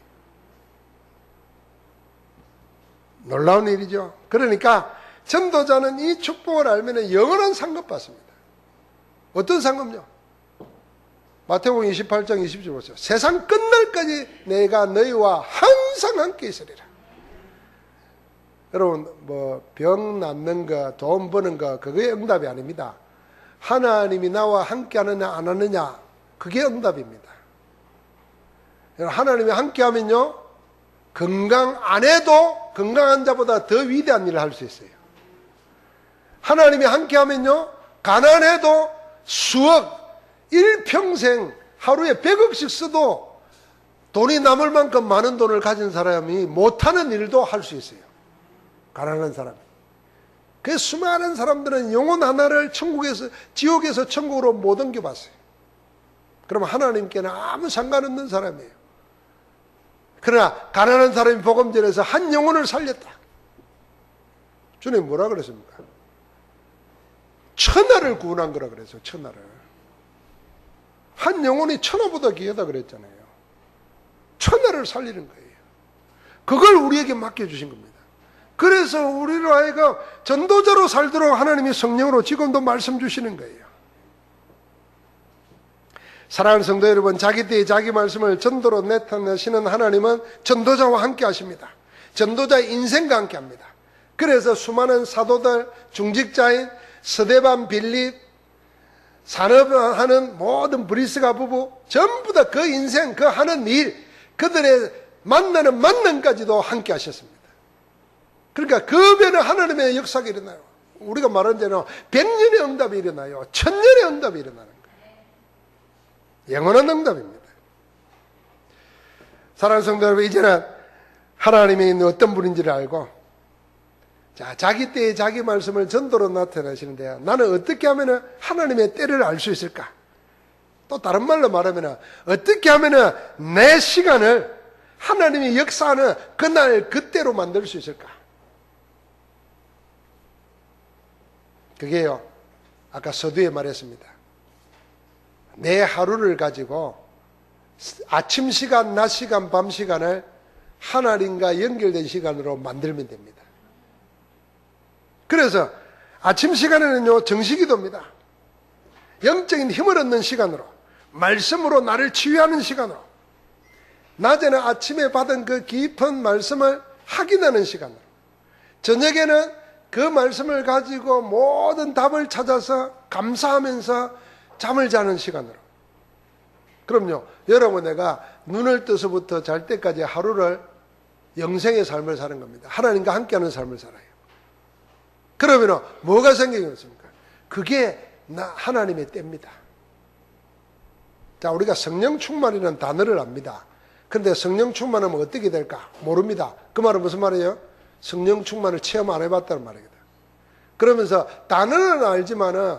놀라운 일이죠. 그러니까 전도자는 이 축복을 알면 영원한 상급 받습니다. 어떤 상급요? 마태복음 28장 20절 보세요. 세상 끝날까지 내가 너희와 항상 함께 있으리라. 여러분, 병 낫는 거, 돈 버는 거, 그게 응답이 아닙니다. 하나님이 나와 함께 하느냐 안 하느냐, 그게 응답입니다. 하나님이 함께 하면요, 건강 안 해도 건강한 자보다 더 위대한 일을 할 수 있어요. 하나님이 함께 하면요, 가난해도 수억, 일평생 하루에 100억씩 써도 돈이 남을 만큼 많은 돈을 가진 사람이 못하는 일도 할 수 있어요. 가난한 사람이. 그 수많은 사람들은 영혼 하나를 지옥에서 천국으로 못 옮겨봤어요. 그럼 하나님께는 아무 상관없는 사람이에요. 그러나 가난한 사람이 복음 전해서 한 영혼을 살렸다. 주님 뭐라 그랬습니까? 천하를 구원한 거라 그랬어요. 천하를. 한 영혼이 천하보다 귀하다 그랬잖아요. 천하를 살리는 거예요. 그걸 우리에게 맡겨주신 겁니다. 그래서 우리로 하여금 전도자로 살도록 하나님이 성령으로 지금도 말씀 주시는 거예요. 사랑하는 성도 여러분, 자기 때에 자기 말씀을 전도로 나타내시는 하나님은 전도자와 함께 하십니다. 전도자의 인생과 함께 합니다. 그래서 수많은 사도들, 중직자인 스데반, 빌립, 산업하는 모든 브리스가 부부 전부 다 그 인생, 그 하는 일, 그들의 만나는 만남까지도 함께 하셨습니다. 그러니까 그 배는 하나님의 역사가 일어나요. 우리가 말한 대로 100년의 응답이 일어나요. 1000년의 응답이 일어나는 거예요. 영원한 응답입니다. 사랑하는 성도 여러분, 이제는 하나님이 어떤 분인지를 알고, 자, 자기 때에 자기 말씀을 전도로 나타내시는데요. 나는 어떻게 하면 하나님의 때를 알 수 있을까? 또 다른 말로 말하면 어떻게 하면 내 시간을 하나님이 역사하는 그날 그때로 만들 수 있을까? 그게요, 아까 서두에 말했습니다. 내 하루를 가지고 아침 시간, 낮 시간, 밤 시간을 하나님과 연결된 시간으로 만들면 됩니다. 그래서 아침 시간에는요, 정식기도입니다. 영적인 힘을 얻는 시간으로, 말씀으로 나를 치유하는 시간으로, 낮에는 아침에 받은 그 깊은 말씀을 확인하는 시간으로, 저녁에는 그 말씀을 가지고 모든 답을 찾아서 감사하면서 잠을 자는 시간으로. 그럼요, 여러분, 내가 눈을 떠서부터 잘 때까지 하루를 영생의 삶을 사는 겁니다. 하나님과 함께하는 삶을 살아요. 그러면 뭐가 생기겠습니까? 그게 하나님의 때입니다. 자, 우리가 성령 충만이라는 단어를 압니다. 그런데 성령 충만하면 어떻게 될까? 모릅니다. 그 말은 무슨 말이에요? 성령 충만을 체험 안 해봤다는 말이거든. 그러면서 단어는 알지만은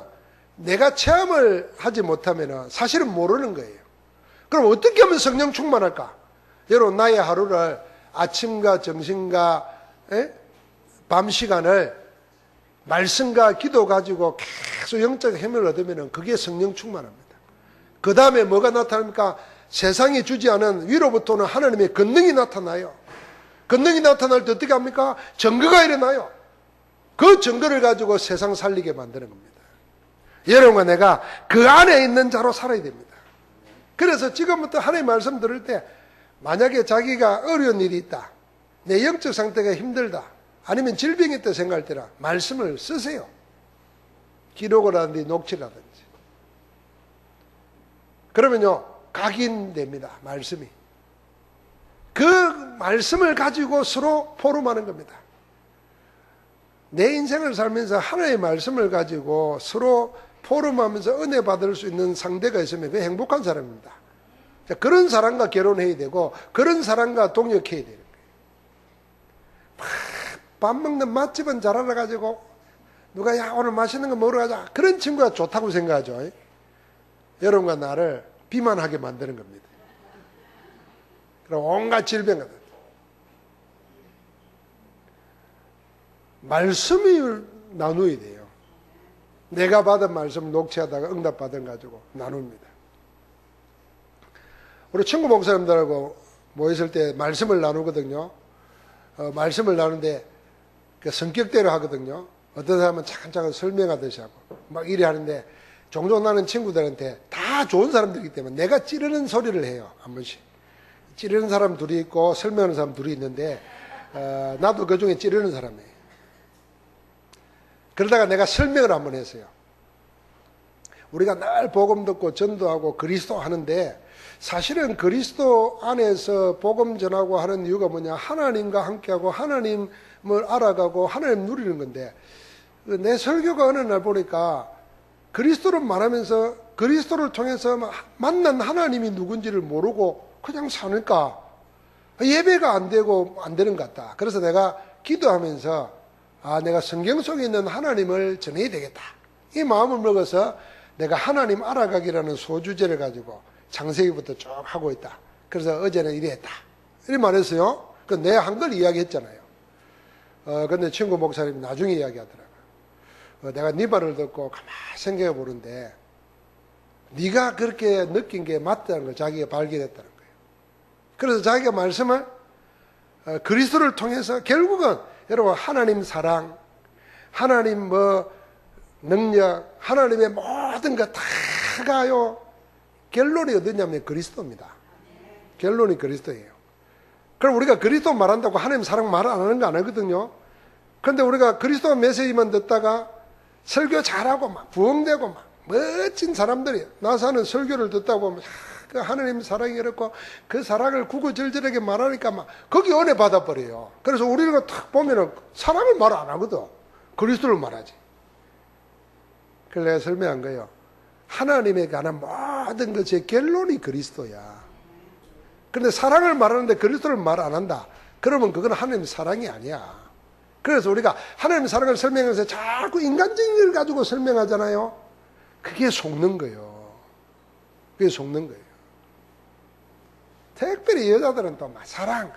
내가 체험을 하지 못하면은 사실은 모르는 거예요. 그럼 어떻게 하면 성령 충만할까? 여러분, 나의 하루를 아침과 점심과 밤 시간을 말씀과 기도 가지고 계속 영적 힘을 얻으면 그게 성령 충만합니다. 그 다음에 뭐가 나타납니까? 세상이 주지 않은 위로부터는 하나님의 권능이 나타나요. 권능이 나타날 때 어떻게 합니까? 증거가 일어나요. 그 증거를 가지고 세상 살리게 만드는 겁니다. 여러분과 내가 그 안에 있는 자로 살아야 됩니다. 그래서 지금부터 하나님의 말씀 들을 때 만약에 자기가 어려운 일이 있다, 내 영적 상태가 힘들다, 아니면 질병이 있다 생각할 때라 말씀을 쓰세요. 기록을 하든지 녹취를 하든지. 그러면요, 각인됩니다. 말씀이. 그 말씀을 가지고 서로 포럼하는 겁니다. 내 인생을 살면서 하나님의 말씀을 가지고 서로 포럼하면서 은혜 받을 수 있는 상대가 있으면 그게 행복한 사람입니다. 자, 그런 사람과 결혼해야 되고 그런 사람과 동역해야 되는 거예요. 밥 먹는 맛집은 잘 알아가지고 누가 야 오늘 맛있는 거 먹으러 가자, 그런 친구가 좋다고 생각하죠. 여러분과 나를 비만하게 만드는 겁니다. 그럼 온갖 질병을. 말씀을 나누어야 돼요. 내가 받은 말씀 녹취하다가 응답받은 가지고 나눕니다. 우리 친구 목사님들하고 모였을 때 말씀을 나누거든요. 말씀을 나누는데 그 성격대로 하거든요. 어떤 사람은 차근차근 설명하듯이 하고 막 이래 하는데, 종종 나는 친구들한테 다 좋은 사람들이기 때문에 내가 찌르는 소리를 해요. 한 번씩. 찌르는 사람 둘이 있고 설명하는 사람 둘이 있는데 나도 그 중에 찌르는 사람이에요. 그러다가 내가 설명을 한번 했어요. 우리가 늘 복음 듣고 전도하고 그리스도 하는데, 사실은 그리스도 안에서 복음 전하고 하는 이유가 뭐냐? 하나님과 함께하고 하나님을 알아가고 하나님 누리는 건데, 내 설교가 어느 날 보니까 그리스도를 말하면서 그리스도를 통해서 만난 하나님이 누군지를 모르고 그냥 사니까 예배가 안 되고 안 되는 것 같다. 그래서 내가 기도하면서 내가 성경 속에 있는 하나님을 전해야 되겠다, 이 마음을 먹어서 내가 하나님 알아가기라는 소주제를 가지고 창세기부터 쭉 하고 있다. 그래서 어제는 이래 했다, 이렇게 말했어요. 그 내가 한 걸 이야기했잖아요. 근데 친구 목사님이 나중에 이야기하더라고요. 내가 네 말을 듣고 가만히 생각해 보는데 네가 그렇게 느낀 게 맞다는 걸 자기가 발견했다는 거예요. 그래서 자기가 말씀을 그리스도를 통해서 결국은 여러분 하나님 사랑, 하나님 능력, 하나님의 모든 거 다 가요. 결론이 어디냐면 그리스도입니다. 결론이 그리스도예요. 그럼 우리가 그리스도 말한다고 하나님 사랑 말 안 하는 거 안 하거든요. 그런데 우리가 그리스도 메시지만 듣다가 설교 잘하고 막 부흥되고 막 멋진 사람들이 나서 하는 설교를 듣다 보면 그 하나님 사랑이 이렇고 그 사랑을 구구절절하게 말하니까 막 거기 은혜 받아버려요. 그래서 우리가 탁 보면은 사랑을 말 안 하거든. 그리스도를 말하지. 그래서 내가 설명한 거예요. 하나님에 관한 모든 것의 결론이 그리스도야. 그런데 사랑을 말하는데 그리스도를 말 안 한다. 그러면 그건 하나님의 사랑이 아니야. 그래서 우리가 하나님의 사랑을 설명해서 자꾸 인간적인 걸 가지고 설명하잖아요. 그게 속는 거예요. 그게 속는 거예요. 특별히 여자들은 또 막 사랑,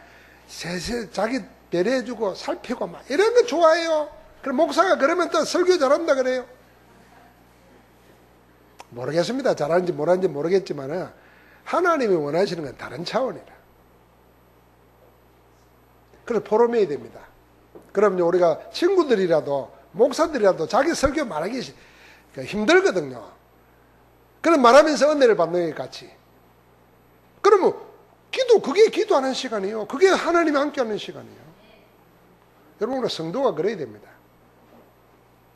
자기 배려해주고 살피고 막 이런 거 좋아해요. 그럼 목사가 그러면 또 설교 잘한다 그래요. 모르겠습니다. 잘하는지 못하는지 모르겠지만 하나님이 원하시는 건 다른 차원이라. 그래서 포럼해야 됩니다. 그럼요, 우리가 친구들이라도 목사들이라도 자기 설교 말하기 힘들거든요. 그럼 말하면서 은혜를 받는 것 같이. 그러면 그게 기도하는 시간이에요. 그게 하나님이 함께하는 시간이에요. 여러분, 우리 성도가 그래야 됩니다.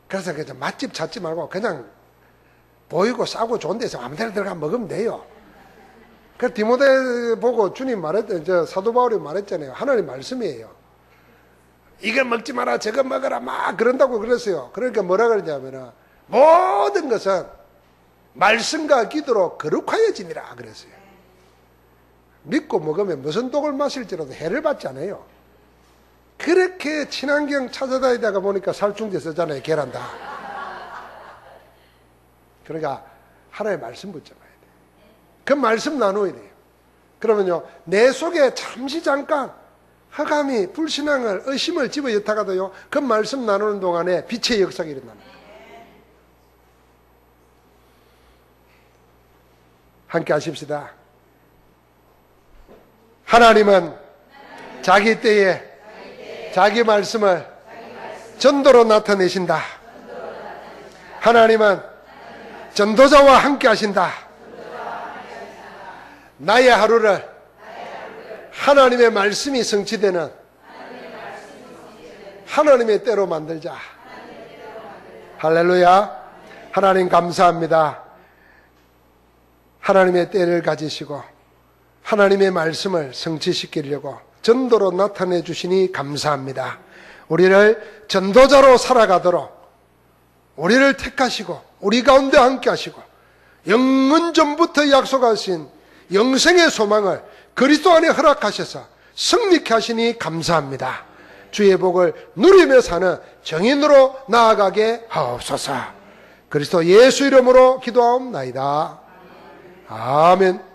그래서 그냥 맛집 찾지 말고 그냥 보이고 싸고 좋은 데서 아무 데나 들어가 먹으면 돼요. 그 디모데 보고 주님 사도 바울이 말했잖아요. 하나님 말씀이에요. 이거 먹지 마라, 저거 먹어라, 막 그런다고 그랬어요. 그러니까 뭐라 그러냐면은 모든 것은 말씀과 기도로 거룩하여지니라 그랬어요. 믿고 먹으면 무슨 독을 마실지라도 해를 받지 않아요. 그렇게 친환경 찾아다니다가 보니까 살충제 쓰잖아요. 계란 다. 그러니까 하나의 말씀 붙잡아야 돼요. 그 말씀 나누어야 돼요. 그러면요, 내 속에 잠시 잠깐 허감이 불신앙을 의심을 집어넣다가도요, 그 말씀 나누는 동안에 빛의 역사가 일어납니다. 함께 하십시다. 하나님은 자기 때에 자기 말씀을 전도로 나타내신다. 하나님은 전도자와 함께 하신다. 나의 하루를 하나님의 말씀이 성취되는 하나님의 때로 만들자. 할렐루야. 하나님 감사합니다. 하나님의 때를 가지시고 하나님의 말씀을 성취시키려고 전도로 나타내 주시니 감사합니다. 우리를 전도자로 살아가도록 우리를 택하시고 우리 가운데 함께 하시고 영원 전부터 약속하신 영생의 소망을 그리스도 안에 허락하셔서 승리케 하시니 감사합니다. 주의 복을 누리며 사는 정인으로 나아가게 하옵소서. 그리스도 예수 이름으로 기도하옵나이다. 아멘.